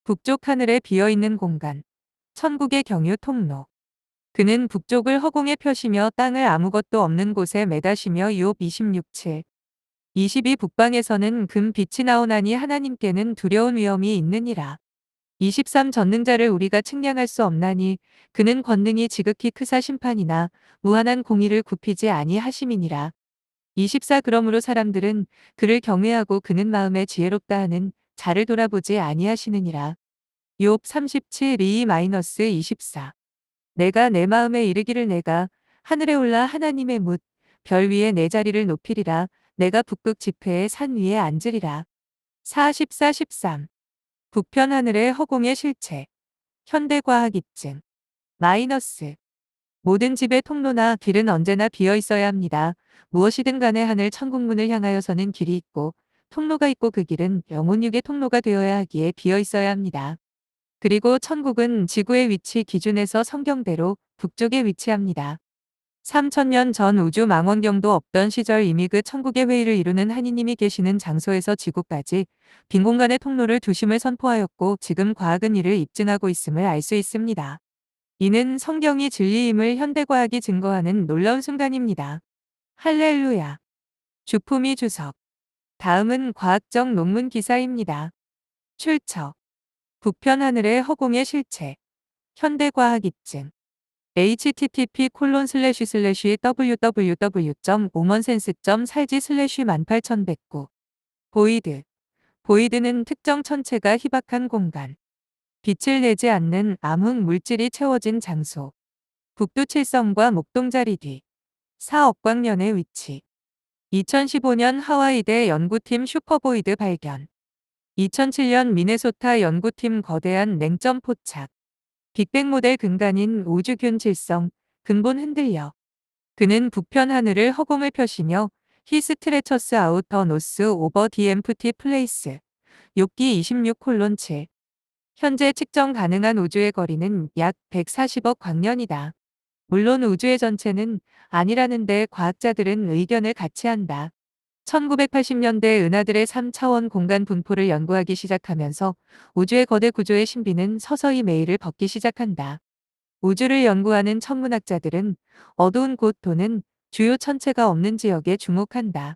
북쪽 하늘에 비어있는 공간. 천국의 경유 통로. 그는 북쪽을 허공에 펴시며 땅을 아무것도 없는 곳에 매다시며 욥 26칠 22 북방에서는 금 빛이 나오나니 하나님께는 두려운 위험이 있느니라. 23 전능자를 우리가 측량할 수 없나니 그는 권능이 지극히 크사 심판이나 무한한 공의를 굽히지 아니하심이니라. 24 그러므로 사람들은 그를 경외하고 그는 마음에 지혜롭다 하는 자를 돌아보지 아니하시느니라. 욥 37-24 내가 내 마음에 이르기를 내가 하늘에 올라 하나님의 뭇 별 위에 내 자리를 높이리라. 내가 북극 지폐의 산 위에 앉으리라. 44-13 북편 하늘의 허공의 실체. 현대과학 입증. 마이너스 모든 집의 통로나 길은 언제나 비어 있어야 합니다. 무엇이든 간에 하늘 천국문을 향하여서는 길이 있고 통로가 있고 그 길은 영혼육의 통로가 되어야 하기에 비어 있어야 합니다. 그리고 천국은 지구의 위치 기준에서 성경대로 북쪽에 위치합니다. 3000년 전 우주 망원경도 없던 시절 이미 그 천국의 회의를 이루는 하느님이 계시는 장소에서 지구까지 빈 공간의 통로를 두심을 선포하였고 지금 과학은 이를 입증하고 있음을 알 수 있습니다. 이는 성경이 진리임을 현대과학이 증거하는 놀라운 순간입니다. 할렐루야. 주품이 주석. 다음은 과학적 논문 기사입니다. 출처. 북편 하늘의 허공의 실체. 현대과학 입증. http://www.omonsense.살지/18109 보이드. 보이드는 특정 천체가 희박한 공간. 빛을 내지 않는 암흑 물질이 채워진 장소. 북두 칠성과 목동자리 뒤. 4억광년의 위치. 2015년 하와이대 연구팀 슈퍼보이드 발견. 2007년 미네소타 연구팀 거대한 냉점 포착. 빅뱅 모델 근간인 우주균 칠성, 근본 흔들려. 그는 북편 하늘을 허공을 펴시며 히스 트레처스 아우터 노스 오버 디 엠프티 플레이스. 욥기 26:7. 현재 측정 가능한 우주의 거리는 약 140억 광년이다. 물론 우주의 전체는 아니라는데 과학자들은 의견을 같이 한다. 1980년대 은하들의 3차원 공간 분포를 연구하기 시작하면서 우주의 거대 구조의 신비는 서서히 매일을 벗기 시작한다. 우주를 연구하는 천문학자들은 어두운 곳 또는 주요 천체가 없는 지역에 주목한다.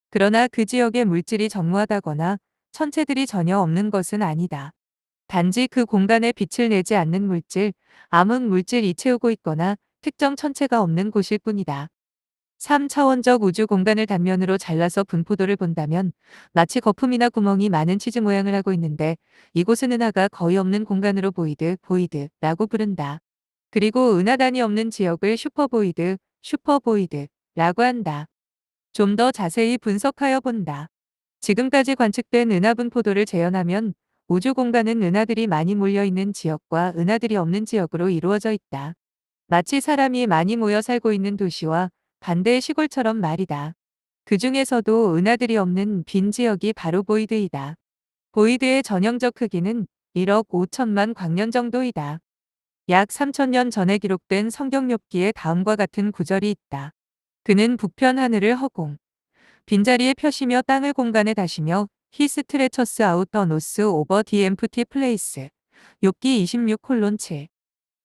그러나 그 지역에 물질이 전무하다거나 천체들이 전혀 없는 것은 아니다. 단지 그 공간에 빛을 내지 않는 물질, 암흑 물질이 채우고 있거나 특정 천체가 없는 곳일 뿐이다. 3차원적 우주 공간을 단면으로 잘라서 분포도를 본다면 마치 거품이나 구멍이 많은 치즈 모양을 하고 있는데 이곳은 은하가 거의 없는 공간으로 보이드라고 부른다. 그리고 은하단이 없는 지역을 슈퍼보이드라고 한다. 좀 더 자세히 분석하여 본다. 지금까지 관측된 은하 분포도를 재현하면 우주 공간은 은하들이 많이 몰려있는 지역과 은하들이 없는 지역으로 이루어져 있다. 마치 사람이 많이 모여 살고 있는 도시와 반대의 시골처럼 말이다. 그 중에서도 은하들이 없는 빈 지역이 바로 보이드이다. 보이드의 전형적 크기는 1억 5천만 광년 정도이다. 약 3000년 전에 기록된 성경 욥기에 다음과 같은 구절이 있다. 그는 북편 하늘을 허공, 빈자리에 펴시며 땅을 공간에 다시며 히 스트레처스 아우터 노스 오버 디 엠프티 플레이스. 욥기 26:7.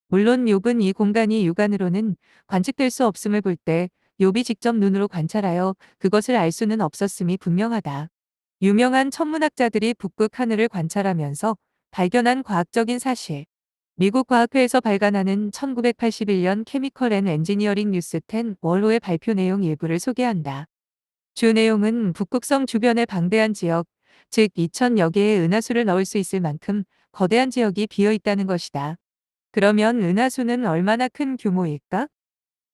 물론 욥은 이 공간이 육안으로는 관측될 수 없음을 볼 때 욥이 직접 눈으로 관찰하여 그것을 알 수는 없었음이 분명하다. 유명한 천문학자들이 북극 하늘을 관찰하면서 발견한 과학적인 사실. 미국 과학회에서 발간하는 1981년 케미컬 앤 엔지니어링 뉴스 10 월호의 발표 내용 일부를 소개한다. 주 내용은 북극성 주변의 방대한 지역, 즉 2000여 개의 은하수를 넣을 수 있을 만큼 거대한 지역이 비어 있다는 것이다. 그러면 은하수는 얼마나 큰 규모일까?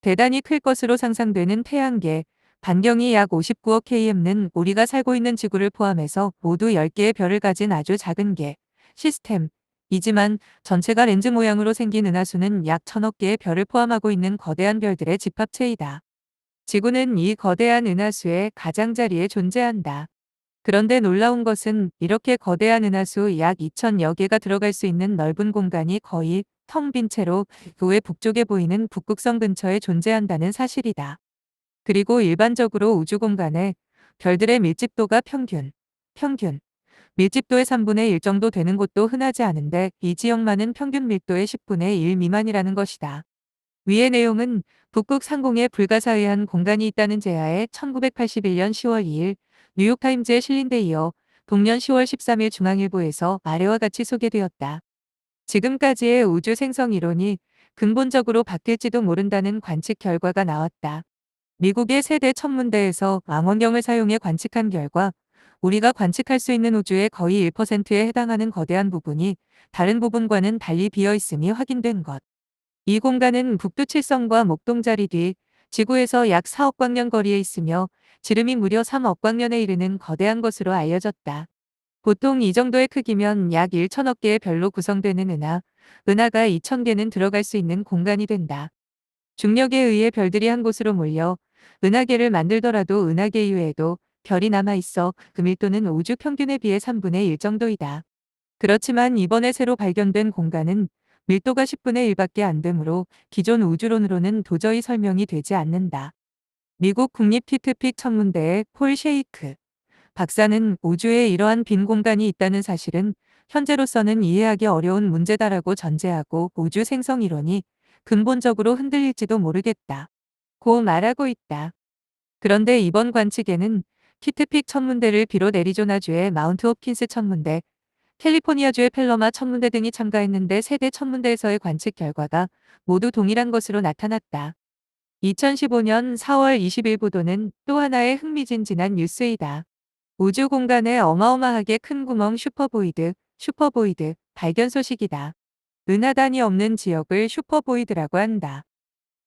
대단히 클 것으로 상상되는 태양계, 반경이 약 59억 km는 우리가 살고 있는 지구를 포함해서 모두 10개의 별을 가진 아주 작은 개, 시스템이지만 전체가 렌즈 모양으로 생긴 은하수는 약 1000억 개의 별을 포함하고 있는 거대한 별들의 집합체이다. 지구는 이 거대한 은하수의 가장자리에 존재한다. 그런데 놀라운 것은 이렇게 거대한 은하수 약 2000여 개가 들어갈 수 있는 넓은 공간이 거의 텅 빈 채로 그 외 북쪽에 보이는 북극성 근처에 존재한다는 사실이다. 그리고 일반적으로 우주 공간에 별들의 밀집도가 평균 밀집도의 3분의 1 정도 되는 곳도 흔하지 않은데 이 지역만은 평균 밀도의 10분의 1 미만이라는 것이다. 위의 내용은 북극 상공에 불가사의한 공간이 있다는 제하에 1981년 10월 2일 뉴욕타임즈에 실린 데 이어 동년 10월 13일 중앙일보에서 아래와 같이 소개되었다. 지금까지의 우주 생성 이론이 근본적으로 바뀔지도 모른다는 관측 결과가 나왔다. 미국의 세대 천문대에서 망원경을 사용해 관측한 결과 우리가 관측할 수 있는 우주의 거의 1%에 해당하는 거대한 부분이 다른 부분과는 달리 비어 있음이 확인된 것. 이 공간은 북두 칠성과 목동자리 뒤 지구에서 약 4억 광년 거리에 있으며 지름이 무려 3억 광년에 이르는 거대한 것으로 알려졌다. 보통 이 정도의 크기면 약 1천억 개의 별로 구성되는 은하가 2천 개는 들어갈 수 있는 공간이 된다. 중력에 의해 별들이 한 곳으로 몰려 은하계를 만들더라도 은하계 이외에도 별이 남아 있어 그 밀도는 우주 평균에 비해 3분의 1 정도이다. 그렇지만 이번에 새로 발견된 공간은 밀도가 10분의 1밖에 안 되므로 기존 우주론으로는 도저히 설명이 되지 않는다. 미국 국립티트픽 천문대의 폴 셰이크 박사는 우주에 이러한 빈 공간이 있다는 사실은 현재로서는 이해하기 어려운 문제다라고 전제하고 우주 생성 이론이 근본적으로 흔들릴지도 모르겠다. 고 말하고 있다. 그런데 이번 관측에는 키트픽 천문대를 비롯 애리조나주의 마운트 홉킨스 천문대, 캘리포니아주의 펠러마 천문대 등이 참가했는데 세대 천문대에서의 관측 결과가 모두 동일한 것으로 나타났다. 2015년 4월 20일 보도는 또 하나의 흥미진진한 뉴스이다. 우주 공간에 어마어마하게 큰 구멍 슈퍼보이드 발견 소식이다. 은하단이 없는 지역을 슈퍼보이드라고 한다.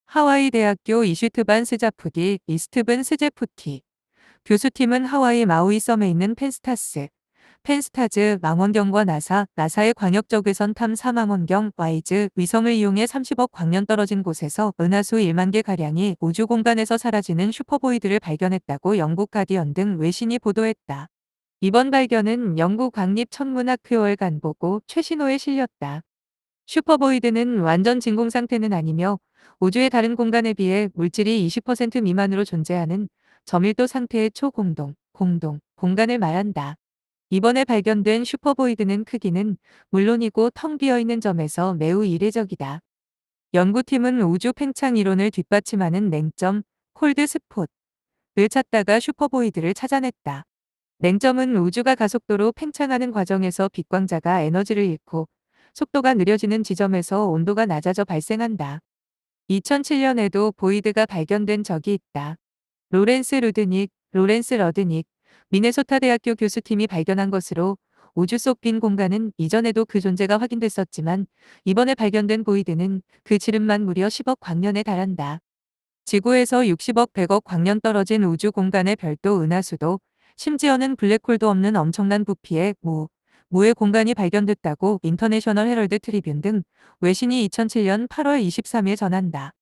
하와이 대학교 이슈트반 스자푸디 이스트븐 스제푸티 교수팀은 하와이 마우이 섬에 있는 펜스타즈 망원경과 나사의 광역적외선 탐사 망원경 와이즈 위성을 이용해 30억 광년 떨어진 곳에서 은하수 1만 개가량이 우주 공간에서 사라지는 슈퍼보이드를 발견했다고 영국 가디언 등 외신이 보도했다. 이번 발견은 영국 국립천문학회월 간보고 최신호에 실렸다. 슈퍼보이드는 완전 진공 상태는 아니며 우주의 다른 공간에 비해 물질이 20% 미만으로 존재하는 저밀도 상태의 공간을 말한다. 이번에 발견된 슈퍼보이드는 크기는 물론이고 텅 비어 있는 점에서 매우 이례적이다. 연구팀은 우주 팽창 이론을 뒷받침하는 냉점, 콜드 스폿을 찾다가 슈퍼보이드를 찾아냈다. 냉점은 우주가 가속도로 팽창하는 과정에서 빛광자가 에너지를 잃고 속도가 느려지는 지점에서 온도가 낮아져 발생한다. 2007년에도 보이드가 발견된 적이 있다. 로렌스 러드닉, 미네소타 대학교 교수팀이 발견한 것으로 우주 속 빈 공간은 이전에도 그 존재가 확인됐었지만 이번에 발견된 보이드는 그 지름만 무려 10억 광년에 달한다. 지구에서 60억 100억 광년 떨어진 우주 공간의 별도 은하수도 심지어는 블랙홀도 없는 엄청난 부피의 무의 공간이 발견됐다고 인터내셔널 헤럴드 트리뷴 등 외신이 2007년 8월 23일 전한다.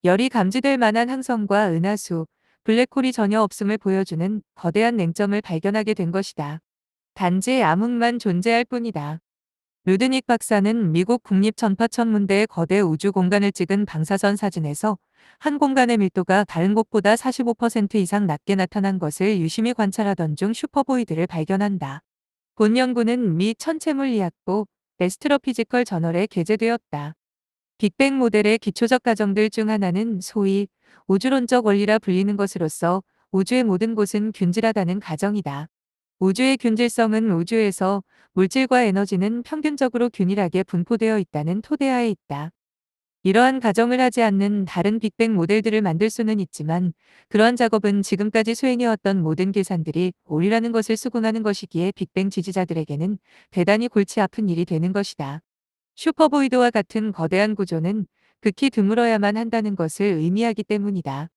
열이 감지될 만한 항성과 은하수, 블랙홀이 전혀 없음을 보여주는 거대한 냉점을 발견하게 된 것이다. 단지 암흑만 존재할 뿐이다. 루드닉 박사는 미국 국립전파천문대의 거대 우주 공간을 찍은 방사선 사진에서 한 공간의 밀도가 다른 곳보다 45% 이상 낮게 나타난 것을 유심히 관찰하던 중 슈퍼보이드를 발견한다. 본 연구는 미 천체물리학부 애스트로피지컬 저널에 게재되었다. 빅뱅 모델의 기초적 가정들 중 하나는 소위 우주론적 원리라 불리는 것으로서 우주의 모든 곳은 균질하다는 가정이다. 우주의 균질성은 우주에서 물질과 에너지는 평균적으로 균일하게 분포되어 있다는 토대하에 있다. 이러한 가정을 하지 않는 다른 빅뱅 모델들을 만들 수는 있지만 그러한 작업은 지금까지 수행해왔던 모든 계산들이 옳이라는 것을 수긍하는 것이기에 빅뱅 지지자들에게는 대단히 골치 아픈 일이 되는 것이다. 슈퍼보이드와 같은 거대한 구조는 극히 드물어야만 한다는 것을 의미하기 때문이다.